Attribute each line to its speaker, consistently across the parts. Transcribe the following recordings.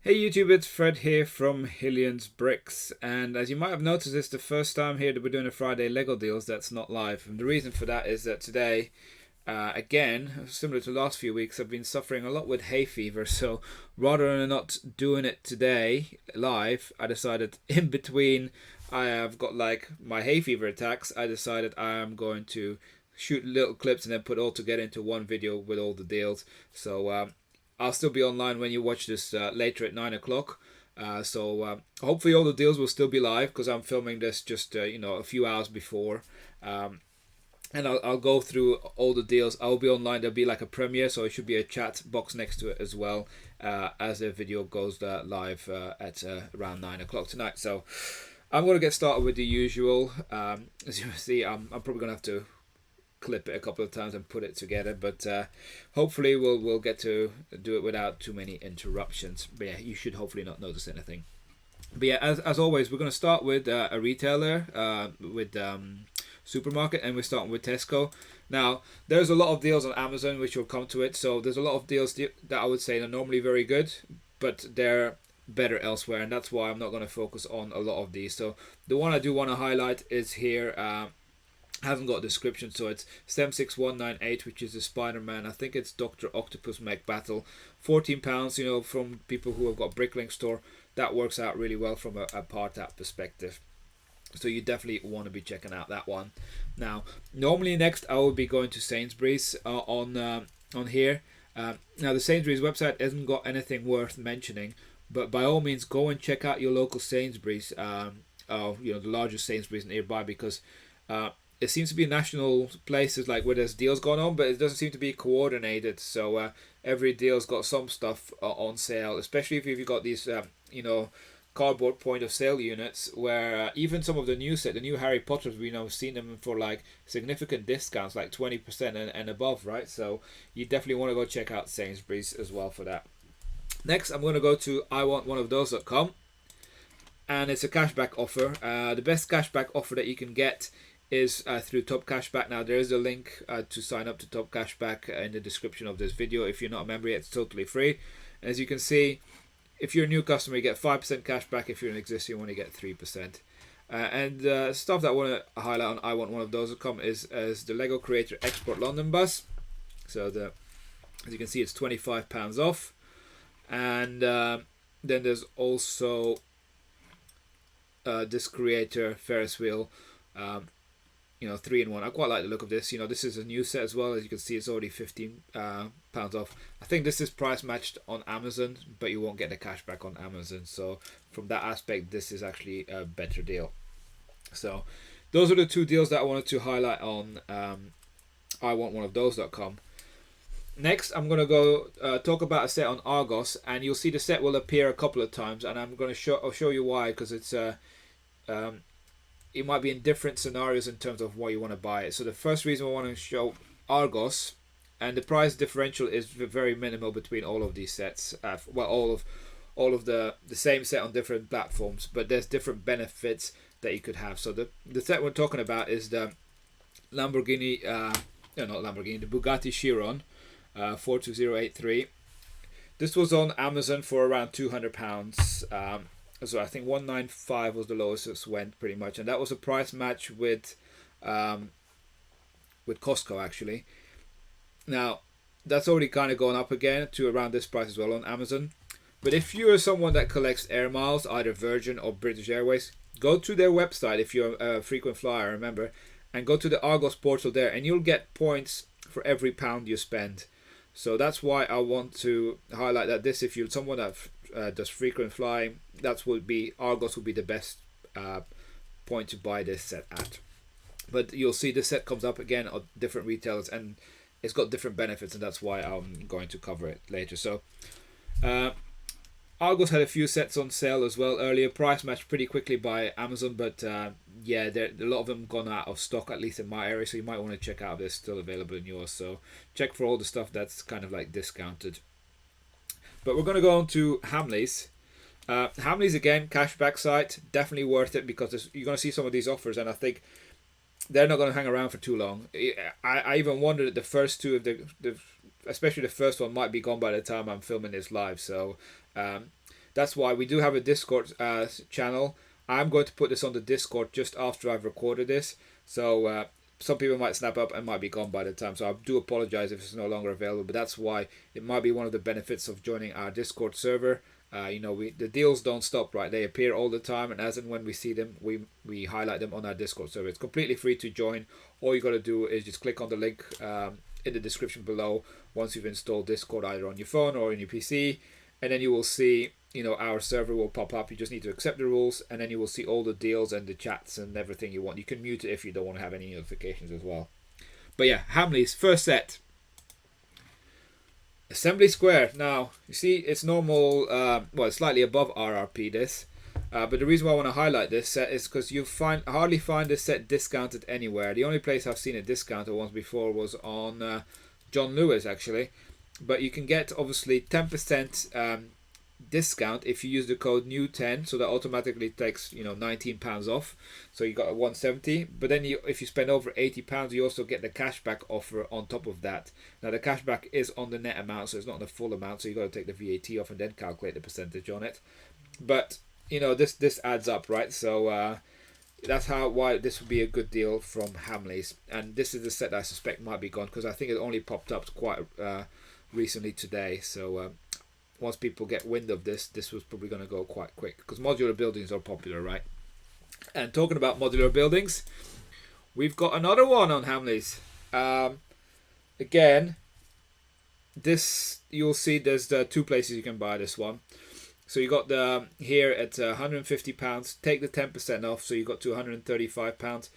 Speaker 1: Hey YouTube, it's Fred here from Hillians Bricks, and as you might have noticed, it's the first time here that we're doing a Friday Lego deals that's not live. And the reason for that is that today, again, similar to the last few weeks, I've been suffering a lot with hay fever. So rather than not doing it today live, I decided in between I have got like my hay fever attacks, I decided I am going to shoot little clips and then put all together into one video with all the deals. So I'll still be online when you watch this later at 9 o'clock. Hopefully all the deals will still be live because I'm filming this just a few hours before. And I'll go through all the deals. I'll be online. There'll be like a premiere, so it should be a chat box next to it as well as the video goes live at around 9 o'clock tonight. So I'm going to get started with the usual. As you can see, I'm probably going to have to clip it a couple of times and put it together, but hopefully we'll get to do it without too many interruptions. But yeah, you should hopefully not notice anything. But yeah, as always, we're going to start with a retailer with supermarket, and we're starting with Tesco. Now there's a lot of deals on Amazon which will come to it, so there's a lot of deals that I would say are normally very good, but they're better elsewhere, and that's why I'm not going to focus on a lot of these. So the one I do want to highlight is here. Hasn't got a description, so it's STEM 6198, which is a Spider-Man. I think it's Dr. Octopus Mech Battle. £14, from people who have got Bricklink store. That works out really well from a part app perspective. So you definitely want to be checking out that one. Now, normally next I will be going to Sainsbury's on here. Now the Sainsbury's website hasn't got anything worth mentioning, but by all means go and check out your local Sainsbury's. The largest Sainsbury's nearby, because it seems to be national places like where there's deals going on, but it doesn't seem to be coordinated. So every deal's got some stuff on sale, especially if you've got these cardboard point of sale units, where even some of the new Harry Potters, we've seen them for like significant discounts, like 20% and above, right? So you definitely want to go check out Sainsbury's as well for that. Next, I'm going to go to iwantoneofthose.com, and it's a cashback offer. The best cashback offer that you can get is through Top Cashback. Now there is a link to sign up to Top Cashback in the description of this video. If you're not a member yet, it's totally free. And as you can see, if you're a new customer, you get 5% cashback. If you're an existing, you only get 3%. And stuff that I want to highlight on iwantoneofthose.com is the Lego Creator Export London bus. So as you can see, it's £25 off. And then there's also this Creator Ferris wheel. 3-in-1. I quite like the look of this. This is a new set as well. As you can see, it's already £15 off. I think this is price matched on Amazon, but you won't get the cashback on Amazon. So from that aspect, this is actually a better deal. So those are the two deals that I wanted to highlight on iwantoneofthose.com. Next, I'm going to go talk about a set on Argos, and you'll see the set will appear a couple of times, and I'm going to show you why, because it's it might be in different scenarios in terms of why you want to buy it. So the first reason I want to show Argos, and the price differential is very minimal between all of these sets. All of the same set on different platforms, but there's different benefits that you could have. So the set we're talking about is the Lamborghini, the Bugatti Chiron 42083. This was on Amazon for around £200. So I think 195 was the lowest it went, pretty much, and that was a price match with Costco actually. Now that's already kind of gone up again to around this price as well on Amazon. But if you are someone that collects air miles, either Virgin or British Airways, go to their website if you're a frequent flyer, remember, and go to the Argos portal there, and you'll get points for every pound you spend. So that's why I want to highlight that if you're someone that does frequent flying, Argos would be the best point to buy this set at. But you'll see this set comes up again on different retailers, and it's got different benefits, and that's why I'm going to cover it later. So Argos had a few sets on sale as well earlier, price matched pretty quickly by Amazon, but a lot of them gone out of stock, at least in my area, so you might want to check out if they're still available in yours. So check for all the stuff that's kind of like discounted. But we're going to go on to Hamleys. Hamleys, again, cashback site, definitely worth it, because you're going to see some of these offers, and I think they're not going to hang around for too long. I even wonder that the first two of especially the first one, might be gone by the time I'm filming this live. So That's why we do have a Discord channel. I'm going to put this on the Discord just after I've recorded this. So some people might snap up and might be gone by the time. So I do apologize if it's no longer available. But that's why it might be one of the benefits of joining our Discord server. The deals don't stop, right? They appear all the time, and as and when we see them, we highlight them on our Discord server. It's completely free to join. All you got to do is just click on the link in the description below once you've installed Discord either on your phone or on your PC, and then you will see our server will pop up. You just need to accept the rules, and then you will see all the deals and the chats and everything you want. You can mute it if you don't want to have any notifications as well. But yeah, Hamleys first set. Assembly Square. Now, you see, it's normal, it's slightly above RRP this. But the reason why I want to highlight this set is because you hardly find this set discounted anywhere. The only place I've seen it discounted once before was on John Lewis, actually. But you can get, obviously, 10% discount if you use the code NEW10, so that automatically takes £19 off, so you got a 170. But then if you spend over £80, you also get the cashback offer on top of that. Now the cashback is on the net amount, so it's not the full amount, so you got to take the VAT off and then calculate the percentage on it. But this adds up, right? So that's why this would be a good deal from Hamleys. And this is the set that I suspect might be gone, because I think it only popped up quite recently today. So once people get wind of this was probably going to go quite quick, because modular buildings are popular, right? And talking about modular buildings, we've got another one on Hamleys. Again, this, you'll see there's two places you can buy this one. So you got the here at £150, take the 10% off, so you got to £135.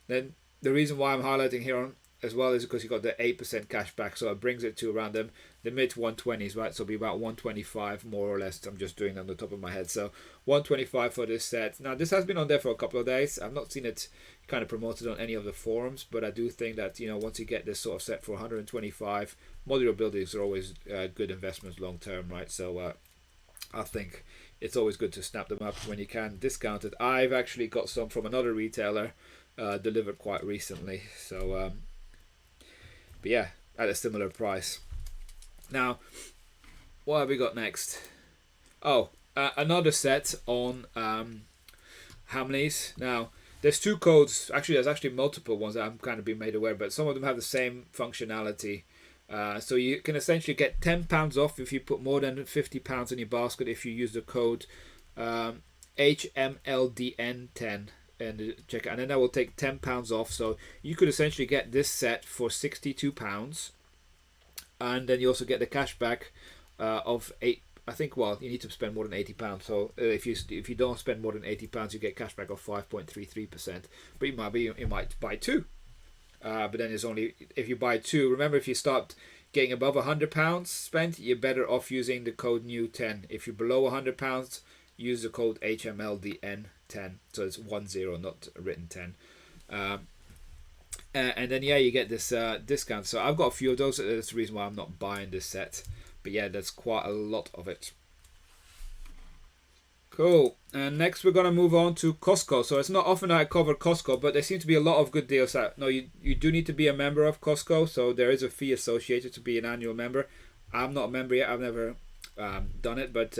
Speaker 1: Then the reason why I'm highlighting here on as well is because you got the 8% cash back, so it brings it to around the mid 120s, right? So it'll be about 125 more or less. I'm just doing it on the top of my head. So 125 for this set. Now this has been on there for a couple of days. I've not seen it kind of promoted on any of the forums, but I do think that once you get this sort of set for 125, modular buildings are always good investments long term, right? So I think it's always good to snap them up when you can, discounted. I've actually got some from another retailer delivered quite recently. So but yeah, at a similar price. Now, what have we got next? Oh, another set on Hamleys. Now, there's two codes. Actually, there's actually multiple ones that I'm kind of being made aware, but some of them have the same functionality. So you can essentially get £10 off if you put more than £50 in your basket if you use the code HMLDN10. And check it, and then that will take £10 off. So you could essentially get this set for £62, and then you also get the cash back of $8. I think, well, you need to spend more than £80. So if you don't spend more than £80, you get cash back of 5.33%. But you might buy two. But then it's only if you buy two. Remember, if you start getting above £100 spent, you're better off using the code NEW10. If you're below £100, use the code HMLDN10. So it's 10, not written 10. And then you get this discount. So I've got a few of those. That's the reason why I'm not buying this set. But yeah, there's quite a lot of it. Cool. And next we're going to move on to Costco. So it's not often I cover Costco, but there seem to be a lot of good deals out. No, you do need to be a member of Costco, so there is a fee associated to be an annual member. I'm not a member yet. I've never done it, but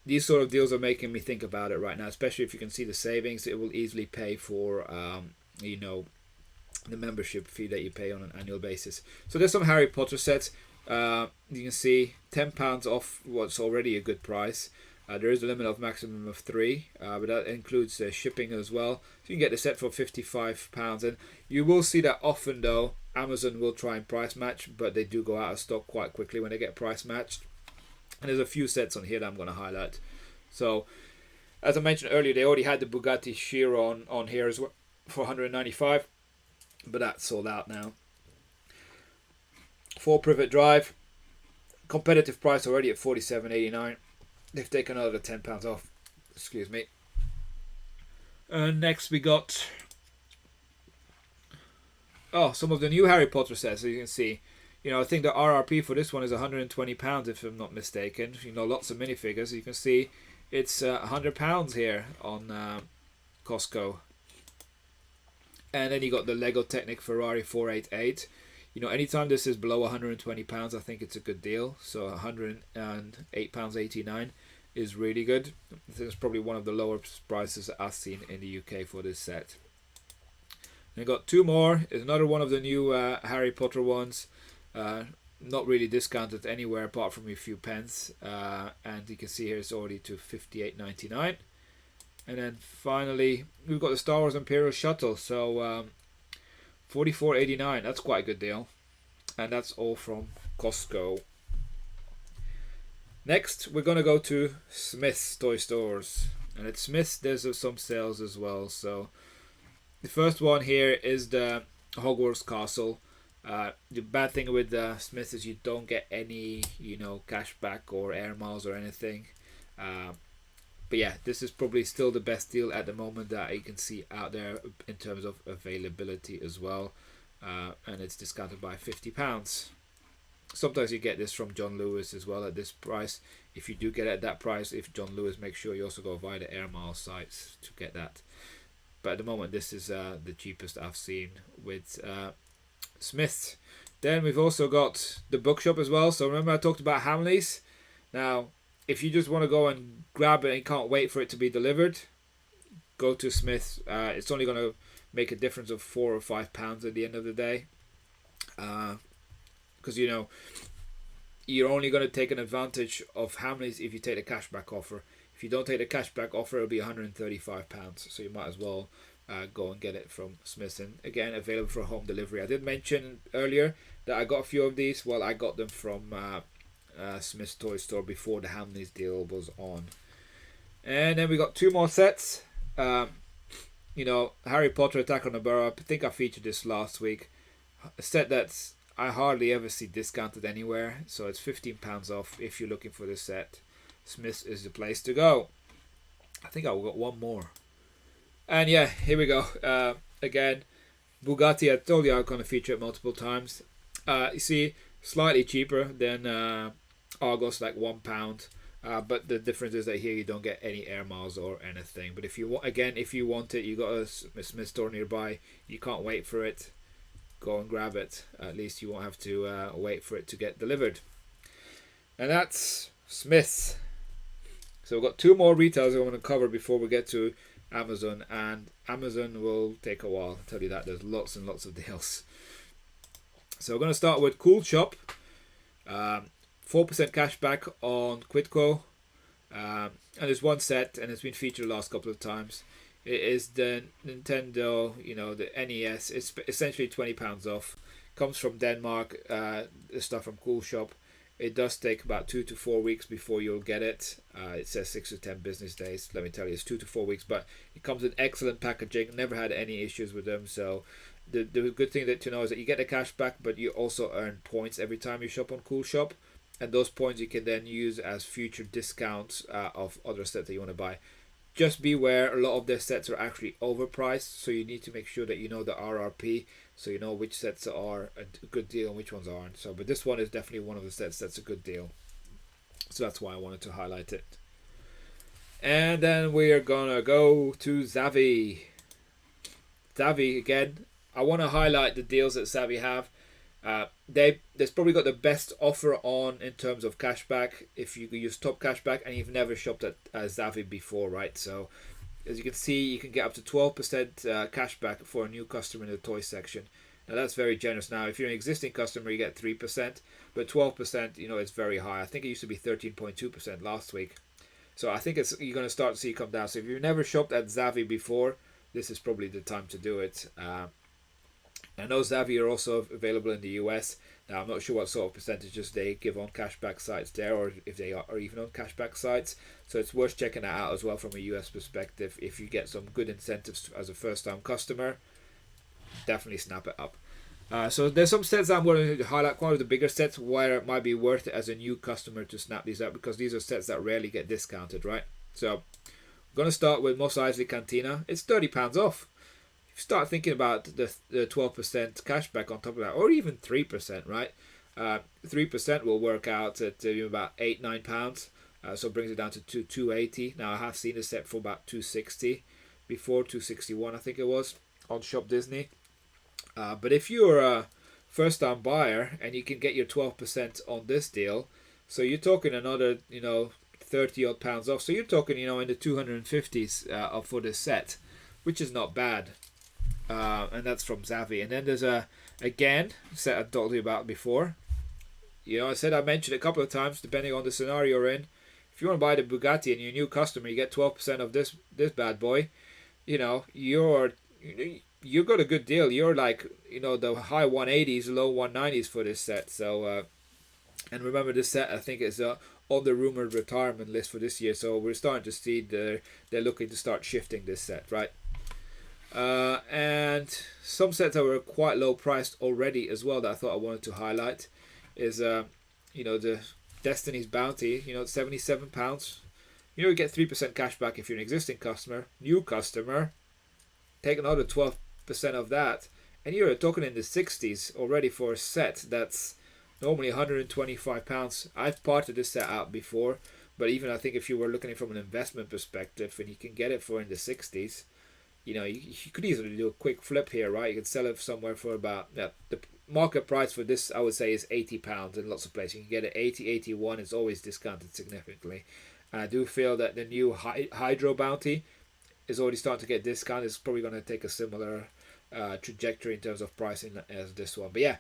Speaker 1: these sort of deals are making me think about it right now, especially if you can see the savings. It will easily pay for the membership fee that you pay on an annual basis. So there's some Harry Potter sets. You can see £10 off what's already a good price. There is a limit of maximum of 3, but that includes shipping as well. So you can get the set for £55. And you will see that often, though, Amazon will try and price match, but they do go out of stock quite quickly when they get price matched. And there's a few sets on here that I'm going to highlight. So, as I mentioned earlier, they already had the Bugatti Chiron on here as well for £195, but that's sold out now. 4 Privet Drive, competitive price already at £47.89. They've taken another £10 off. Excuse me. And next we got some of the new Harry Potter sets. So you can see, I think the RRP for this one is £120 if I'm not mistaken. Lots of minifigures. You can see it's £100 here on Costco. And then you got the Lego Technic Ferrari 488. Anytime this is below £120, I think it's a good deal. So £108.89. is really good. This is probably one of the lower prices I've seen in the UK for this set. And I got two more. It's another one of the new Harry Potter ones. Not really discounted anywhere apart from a few pence. And you can see here it's already to $58.99. And then finally, we've got the Star Wars Imperial Shuttle. So $44.89. That's quite a good deal. And that's all from Costco. Next, we're going to go to Smith's Toy Stores. And at Smith's, there's some sales as well. So the first one here is the Hogwarts Castle. The bad thing with Smith's is you don't get any, cash back or air miles or anything. But yeah, this is probably still the best deal at the moment that you can see out there in terms of availability as well. And it's discounted by £50. Sometimes you get this from John Lewis as well at this price. If you do get it at that price, if John Lewis, make sure you also go via the air miles sites to get that. But at the moment, this is the cheapest I've seen with Smith's. Then we've also got the bookshop as well. So remember I talked about Hamleys? Now, if you just want to go and grab it and can't wait for it to be delivered, go to Smith's. It's only going to make a difference of £4 or £5 at the end of the day. Because you're only going to take an advantage of Hamleys if you take the cashback offer. If you don't take the cashback offer, it'll be £135. So you might as well go and get it from Smith's. And again, available for home delivery. I did mention earlier that I got a few of these. Well, I got them from Smith's Toy Store before the Hamleys deal was on. And then we got two more sets. Harry Potter Attack on the Burrow. I think I featured this last week. A set that's I hardly ever see discounted anywhere, so it's £15 off if you're looking for this set. Smith's is the place to go. I think I've got one more. And yeah, here we go. Again, Bugatti, I told you I'm going to feature it multiple times. You see, slightly cheaper than Argos, like £1. But the difference is that here you don't get any air miles or anything. But if you want it, you got a Smith store nearby. You can't wait for it. Go and grab it. At least you won't have to wait for it to get delivered. And that's Smith's. So we've got two more retailers I want to cover before we get to Amazon. And Amazon will take a while. I'll tell you that. There's lots and lots of deals. So we're going to start with Cool Shop. 4% cashback on Quidco. And there's one set, and it's been featured the last couple of times. It is the Nintendo, the NES. It's essentially £20 off. Comes from Denmark. The stuff from Cool Shop. It does take about 2 to 4 weeks before you'll get it. It says 6 to 10 business days. Let me tell you, it's 2 to 4 weeks. But it comes in excellent packaging. Never had any issues with them. So the good thing to know is that you get the cash back, but you also earn points every time you shop on Cool Shop. And those points you can then use as future discounts of other sets that you want to buy. Just beware, a lot of their sets are actually overpriced, so you need to make sure that you know the RRP, so you know which sets are a good deal and which ones aren't. So, but this one is definitely one of the sets that's a good deal. So that's why I wanted to highlight it. And then we are gonna go to Zavvi. Zavvi again. I want to highlight the deals that Zavvi have. They've probably got the best offer on in terms of cashback if you use top cashback and you've never shopped at Zavvi before, right? So as you can see, you can get up to 12% cashback for a new customer in the toy section. Now that's very generous. Now if you're an existing customer, you get 3%, but 12%, it's very high. I think it used to be 13.2% last week. So I think you're going to start to see it come down. So if you've never shopped at Zavvi before, this is probably the time to do it. I know Zavvi are also available in the US. Now, I'm not sure what sort of percentages they give on cashback sites there, or if they are even on cashback sites. So it's worth checking that out as well from a US perspective. If you get some good incentives as a first-time customer, definitely snap it up. So there's some sets I'm going to highlight, one of the bigger sets, where it might be worth it as a new customer to snap these up, because these are sets that rarely get discounted, right? So I'm going to start with Mos Eisley Cantina. It's £30 off. Start thinking about the 12% cashback on top of that, or even 3%, right? 3% will work out at about £8-9, so it brings it down to $280. Now I have seen a set for about $260 before, $261 I think it was on Shop Disney. But if you're a first-time buyer and you can get your 12% on this deal, so you're talking another 30 odd pounds off. So you're talking, you know, in the 250s for this set, which is not bad. And that's from Zavvi. And then there's a set I've told you about before. You know, I mentioned a couple of times, depending on the scenario you're in. If you want to buy the Bugatti and you're a new customer, you get 12% of this bad boy. You know, you got a good deal. You're like, you know, the high 180s, low 190s for this set. So, and remember, this set I think is on the rumored retirement list for this year. So we're starting to see they're looking to start shifting this set, right? And some sets that were quite low priced already as well that I thought I wanted to highlight is you know, the Destiny's Bounty, you know, £77. You know, you get 3% cash back if you're an existing customer. New customer, take another 12% of that, and you're talking in the 60s already for a set that's normally £125. I've parted this set out before, but even I think if you were looking at it from an investment perspective and you can get it for in the 60s, you know, you could easily do a quick flip here, right? You could sell it somewhere for about, the market price for this, I would say, is £80 in lots of places. You can get it 80, 81. It's always discounted significantly. And I do feel that the new Hydro Bounty is already starting to get discounted. It's probably going to take a similar trajectory in terms of pricing as this one. But yeah,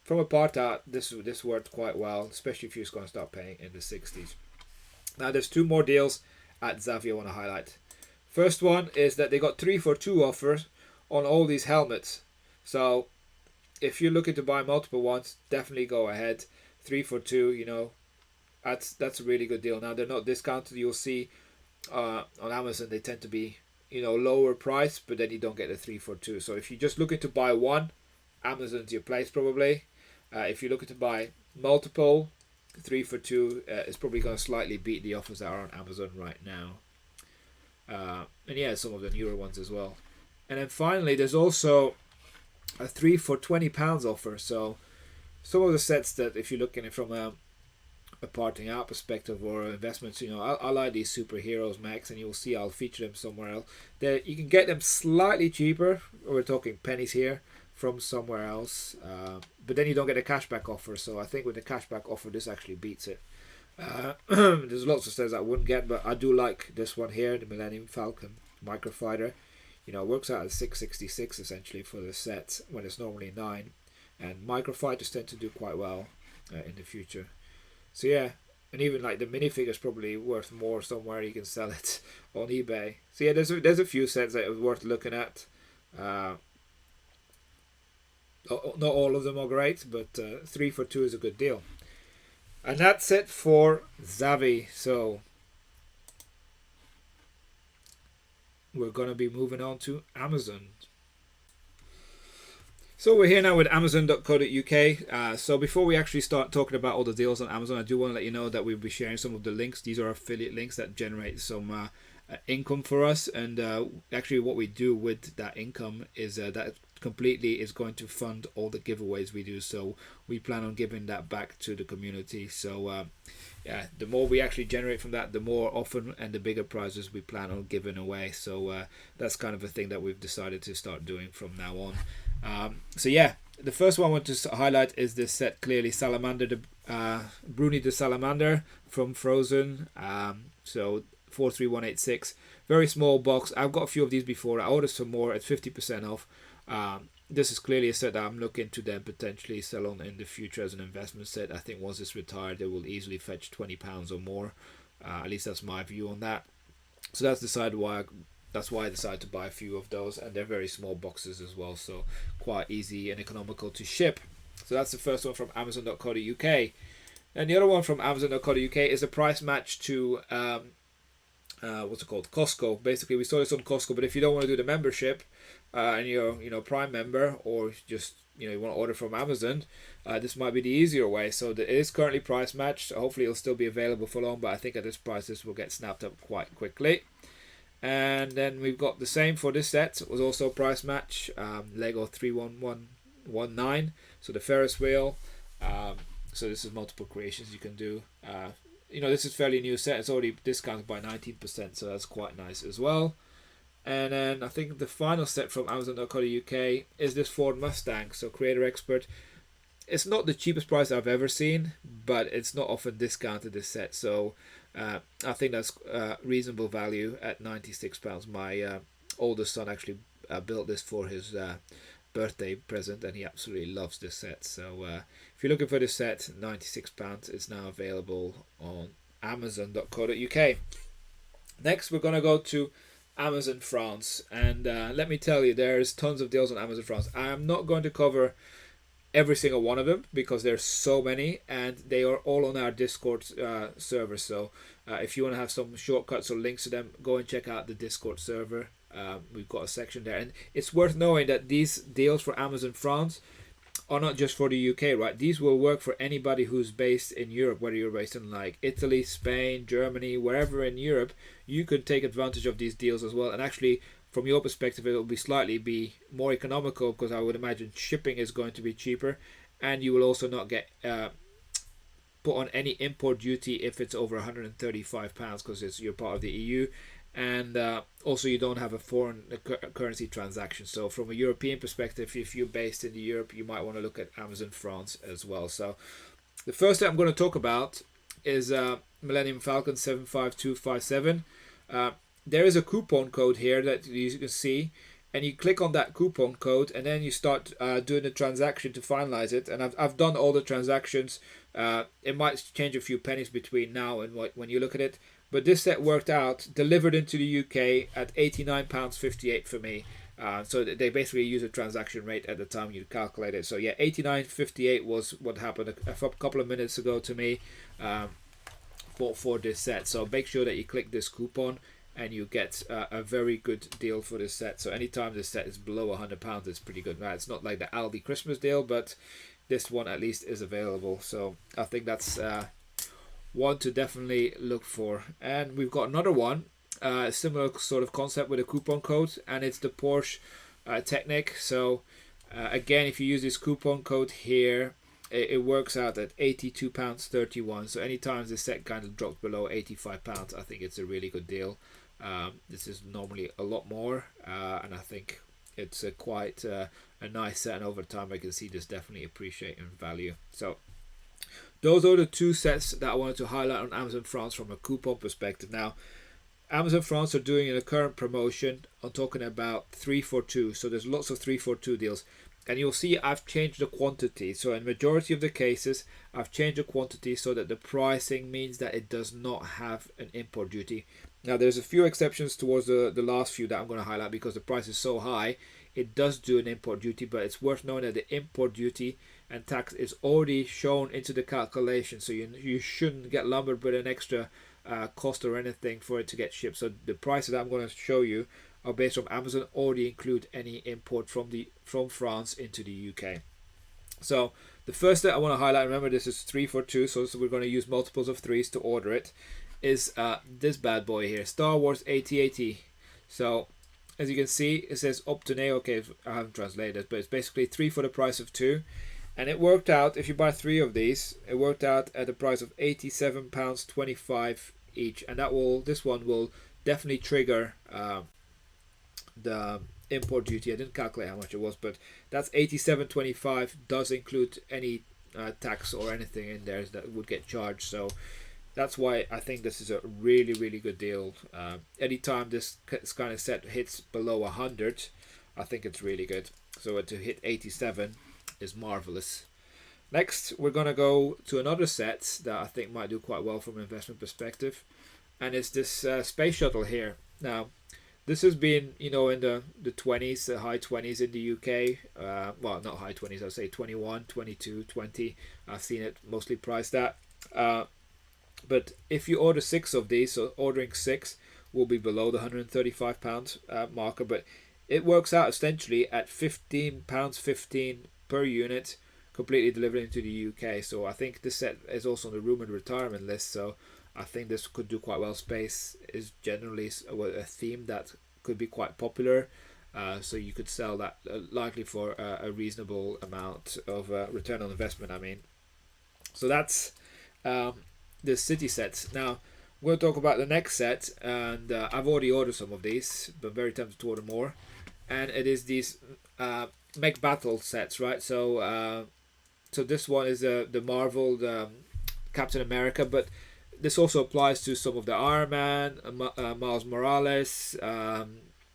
Speaker 1: from a part out, this worked quite well, especially if you're just going to start paying in the 60s. Now, there's two more deals at Zavvi I want to highlight. First one is that they got 3 for 2 offers on all these helmets. So if you're looking to buy multiple ones, definitely go ahead. 3 for 2, you know, that's a really good deal. Now, they're not discounted. You'll see on Amazon they tend to be, you know, lower price, but then you don't get the 3 for 2. So if you're just looking to buy one, Amazon's your place probably. If you're looking to buy multiple, 3 for 2 is probably going to slightly beat the offers that are on Amazon right now. And yeah, some of the newer ones as well. And then finally, there's also a 3 for £20 offer. So some of the sets that, if you're looking at it from a parting out perspective or investments, you know, I like these superheroes Max, and you'll see I'll feature them somewhere else. You can get them slightly cheaper. We're talking pennies here from somewhere else, but then you don't get a cashback offer. So I think with the cashback offer, this actually beats it. There's lots of sets I wouldn't get, but I do like this one here, the Millennium Falcon Microfighter. You know, it works out at 666 essentially for the set when it's normally 9, and microfighters tend to do quite well in the future. So yeah, and even like the minifigure's probably worth more somewhere. You can sell it on eBay. So yeah, there's a few sets that are worth looking at. Not all of them are great, but 3 for 2 is a good deal. And that's it for Zavvi. So we're going to be moving on to Amazon. So we're here now with Amazon.co.uk. So before we actually start talking about all the deals on Amazon, I do want to let you know that we'll be sharing some of the links. These are affiliate links that generate some income for us. And actually what we do with that income is that completely is going to fund all the giveaways we do. So we plan on giving that back to the community. So yeah, the more we actually generate from that, the more often and the bigger prizes we plan on giving away. So that's kind of a thing that we've decided to start doing from now on. So yeah, the first one I want to highlight is this set, clearly Salamander, Bruni the Salamander from Frozen. So 43186, very small box. I've got a few of these before. I ordered some more at 50% off. This is clearly a set that I'm looking to then potentially sell on in the future as an investment set. I think once it's retired, it will easily fetch £20 or more. At least that's my view on that. So that's why I decided to buy a few of those, and they're very small boxes as well, so quite easy and economical to ship. So that's the first one from Amazon.co.uk. And the other one from Amazon.co.uk is a price match to what's it called, Costco. Basically, we saw this on Costco, but if you don't want to do the membership and you're Prime member, or just you want to order from Amazon, this might be the easier way. So it is currently price matched. Hopefully it'll still be available for long, but I think at this price this will get snapped up quite quickly. And then we've got the same for this set. It was also price match, Lego 31119, so the Ferris wheel. So this is multiple creations you can do. This is fairly new set. It's already discounted by 19%, so that's quite nice as well. And then I think the final set from Amazon.co.uk is this Ford Mustang. So Creator Expert. It's not the cheapest price I've ever seen, but it's not often discounted, this set. So I think that's reasonable value at £96. My oldest son actually built this for his birthday present, and he absolutely loves this set. So if you're looking for this set, £96. It's now available on amazon.co.uk. Next, we're going to go to Amazon France, and let me tell you, there's tons of deals on Amazon France. I am not going to cover every single one of them because there's so many, and they are all on our Discord server. So if you want to have some shortcuts or links to them, go and check out the Discord server. We've got a section there, and it's worth knowing that these deals for Amazon France are not just for the UK, right? These will work for anybody who's based in Europe, whether you're based in like Italy, Spain, Germany, wherever in Europe. You could take advantage of these deals as well, and actually from your perspective, it will be more economical because I would imagine shipping is going to be cheaper, and you will also not get put on any import duty if it's over £135 because you're part of the EU, and also you don't have a foreign currency transaction. So from a European perspective, if you're based in Europe, you might want to look at Amazon France as well. So the first thing I'm going to talk about is Millennium Falcon 75257. There is a coupon code here that you can see, and you click on that coupon code, and then you start doing the transaction to finalize it. And I've done all the transactions. It might change a few pennies between now and when you look at it, but this set worked out, delivered into the UK at £89.58 for me. So they basically use a transaction rate at the time you calculate it. So yeah, £89.58 was what happened a couple of minutes ago to me for this set. So make sure that you click this coupon, and you get a very good deal for this set. So anytime this set is below £100, it's pretty good. Now, it's not like the Aldi Christmas deal, but this one at least is available. So I think that's one to definitely look for. And we've got another one, similar sort of concept with a coupon code, and it's the Porsche Technic. So again, if you use this coupon code here, it works out at £82.31. So anytime this set kind of drops below £85, I think it's a really good deal. This is normally a lot more, and I think it's quite a nice set, and over time I can see this definitely appreciating value. So those are the two sets that I wanted to highlight on Amazon France from a coupon perspective. Now, Amazon France are doing a current promotion. I'm talking about 3 for 2. So there's lots of 3 for 2 deals. And you'll see I've changed the quantity. So in majority of the cases, I've changed the quantity so that the pricing means that it does not have an import duty. Now, there's a few exceptions towards the last few that I'm going to highlight because the price is so high. It does do an import duty, but it's worth knowing that the import duty and tax is already shown into the calculation. So you shouldn't get lumbered with an extra cost or anything for it to get shipped. So the prices that I'm going to show you are based on Amazon, already include any import from France into the UK. So the first that I want to highlight, remember this is 3 for 2, so we're going to use multiples of 3s to order it, is this bad boy here, Star Wars AT-AT. So as you can see, it says up to now. Okay, I haven't translated it, but it's basically 3 for the price of 2. And it worked out, if you buy 3 of these, it worked out at a price of £87.25 each. And this one will definitely trigger the import duty. I didn't calculate how much it was, but that's £87.25. Does include any tax or anything in there that would get charged. So that's why I think this is a really, really good deal. Anytime this kind of set hits below 100, I think it's really good. So to hit 87 is marvelous. Next, we're going to go to another set that I think might do quite well from an investment perspective, and it's this space shuttle here. Now, this has been, in the 20s, the high 20s in the UK. Well, not high 20s, I'd say 21, 22, 20. I've seen it mostly priced at. But if you order 6 of these, so ordering 6 will be below the £135 marker, but it works out essentially at £15.15 per unit, completely delivered into the UK. So I think this set is also on the rumored retirement list, so I think this could do quite well. Space is generally a theme that could be quite popular, so you could sell that likely for a reasonable amount of return on investment, I mean. So that's the city sets. Now we're going to talk about the next set, and I've already ordered some of these, but very tempted to order more. And it is these mech battle sets, right? So so this one is the Marvel, the Captain America, but this also applies to some of the Iron Man, Miles Morales,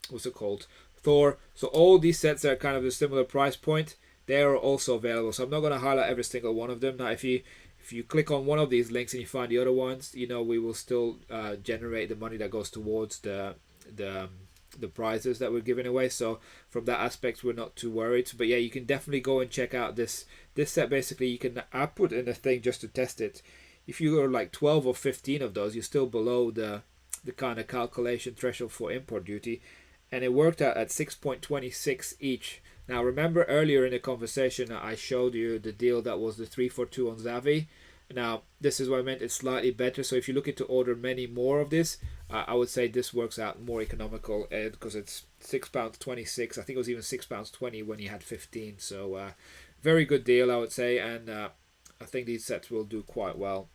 Speaker 1: what's it called, Thor. So all these sets are kind of a similar price point. They are also available. So I'm not going to highlight every single one of them. Now, if you click on one of these links and you find the other ones, we will still generate the money that goes towards the prizes that we're giving away. So from that aspect, we're not too worried. But yeah, you can definitely go and check out this set. Basically, you can put in a thing just to test it. If you are like 12 or 15 of those, you're still below the kind of calculation threshold for import duty, and it worked out at 6.26 each. Now remember earlier in the conversation I showed you the deal that was the 342 on Zavi. Now this is what I meant, it's slightly better. So if you're looking to order many more of this, I would say this works out more economical, because it's £6.26. I think it was even £6.20 when you had 15. So very good deal, I would say, and I think these sets will do quite well.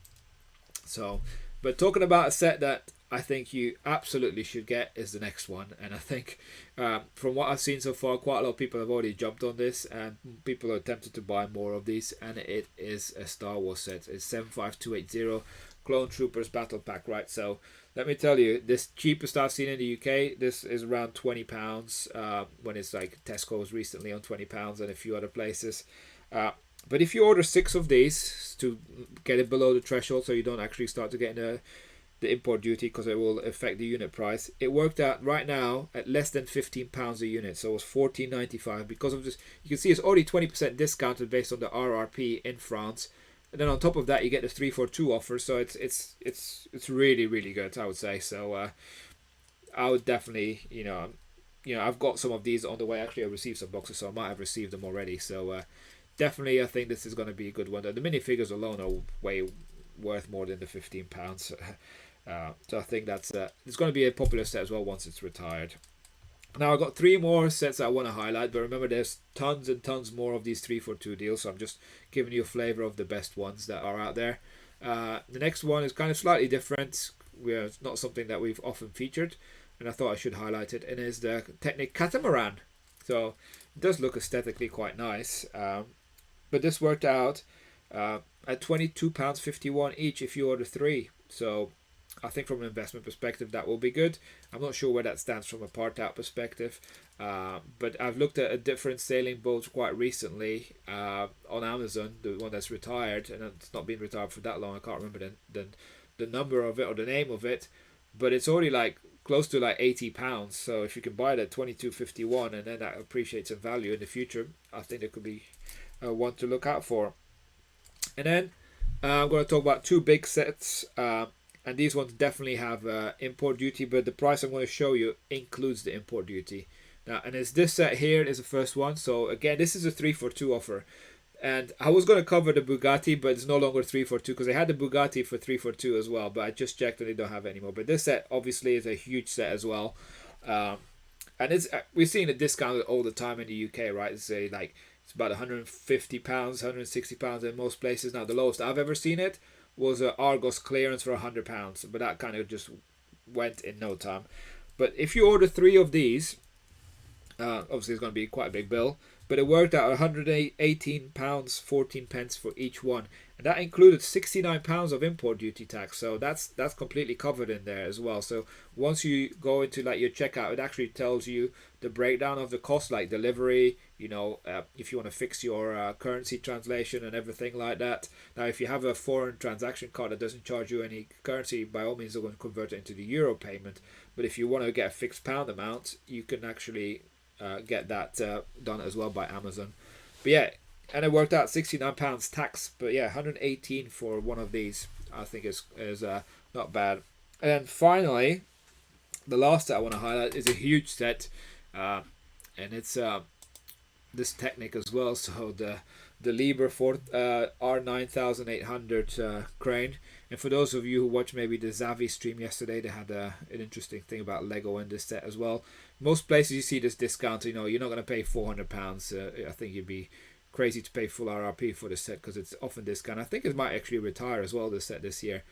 Speaker 1: So, but talking about a set that I think you absolutely should get is the next one, and I think from what I've seen so far, quite a lot of people have already jumped on this, and people are tempted to buy more of these, and it is a Star Wars set. It's 75280 Clone Troopers Battle Pack, right? So let me tell you, this cheapest I've seen in the UK, this is around £20, when it's like Tesco's recently on £20 and a few other places. But if you order 6 of these to get it below the threshold, so you don't actually start to get the import duty, because it will affect the unit price, it worked out right now at less than £15 a unit. So it was £14.95. Because of this, you can see it's already 20% discounted based on the RRP in France. And then on top of that, you get the 342 offer. So it's really, really good, I would say. So I would definitely, I've got some of these on the way. Actually, I received some boxes, so I might have received them already. So definitely, I think this is going to be a good one. The minifigures alone are way worth more than the £15. So I think that's it's going to be a popular set as well once it's retired. Now I've got 3 more sets I want to highlight, but remember there's tons and tons more of these 342 deals, so I'm just giving you a flavour of the best ones that are out there. The next one is kind of slightly different. It's not something that we've often featured, and I thought I should highlight it, and it's the Technic Catamaran. So it does look aesthetically quite nice, but this worked out at £22.51 each if you order 3. So I think from an investment perspective that will be good. I'm not sure where that stands from a part out perspective, but I've looked at a different sailing boat quite recently on Amazon, the one that's retired, and it's not been retired for that long. I can't remember the number of it or the name of it, but it's already like close to like £80. So if you can buy it at £22.51 and then that appreciates in value in the future, I think it could be one to look out for. And then I'm going to talk about 2 big sets, and these ones definitely have import duty, but the price I'm going to show you includes the import duty. Now, and it's this set here is the first one. So again, this is a 342 offer, and I was going to cover the Bugatti, but it's no longer 342 because they had the Bugatti for 342 as well, but I just checked and they don't have it anymore. But this set obviously is a huge set as well, and it's we're seeing it discounted all the time in the UK, right? It's about £150, £160 in most places. Now the lowest I've ever seen it was an Argos clearance for £100, but that kind of just went in no time. But if you order 3 of these, obviously it's going to be quite a big bill, but it worked out £118.14 for each one, and that included £69 of import duty tax. So that's completely covered in there as well. So once you go into like your checkout, it actually tells you the breakdown of the cost, like delivery, if you want to fix your currency translation and everything like that. Now if you have a foreign transaction card that doesn't charge you any currency, by all means they're going to convert it into the euro payment. But if you want to get a fixed pound amount, you can actually get that done as well by Amazon. But yeah, and it worked out £69 tax, but yeah, 118 for one of these I think is not bad. And then finally, the last set I want to highlight is a huge set, and it's this Technic as well. So the Liebherr R9800 crane. And for those of you who watched maybe the Zavi stream yesterday, they had an interesting thing about Lego in this set as well. Most places you see this discount, you're not going to pay £400. I think you'd be crazy to pay full RRP for this set because it's often discount. I think it might actually retire as well, this set this year.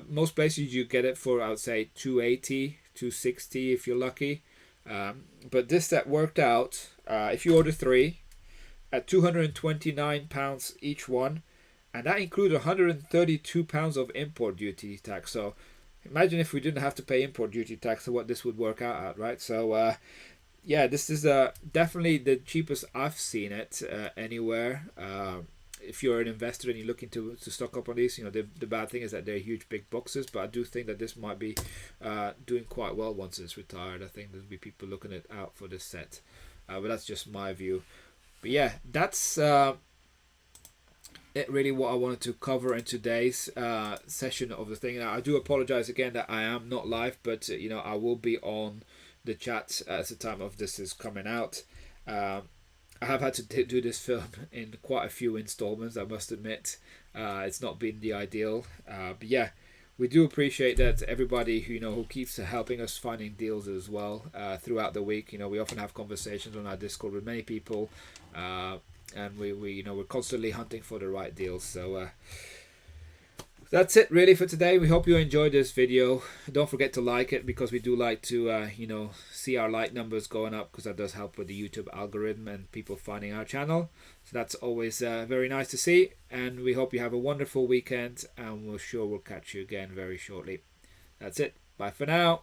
Speaker 1: Most places you get it for, I would say, £280, £260 if you're lucky. But this set worked out, if you order 3, at £229 each one, and that includes £132 of import duty tax. So imagine if we didn't have to pay import duty tax, what this would work out at, right? So yeah, this is definitely the cheapest I've seen it anywhere. If you're an investor and you're looking to stock up on these, the bad thing is that they're huge big boxes, but I do think that this might be doing quite well once it's retired. I think there'll be people looking it out for this set, but that's just my view. But yeah, that's it really what I wanted to cover in today's session of the thing. Now, I do apologize again that I am not live, but I will be on the chat at the time of this is coming out. I have had to do this film in quite a few installments, I must admit. It's not been the ideal, but yeah, we do appreciate that everybody who keeps helping us finding deals as well throughout the week. We often have conversations on our Discord with many people, and we're constantly hunting for the right deals. So that's it really for today. We hope you enjoyed this video. Don't forget to like it, because we do like to see our like numbers going up, because that does help with the YouTube algorithm and people finding our channel. So that's always very nice to see, and we hope you have a wonderful weekend, and we'll catch you again very shortly. That's it. Bye for now.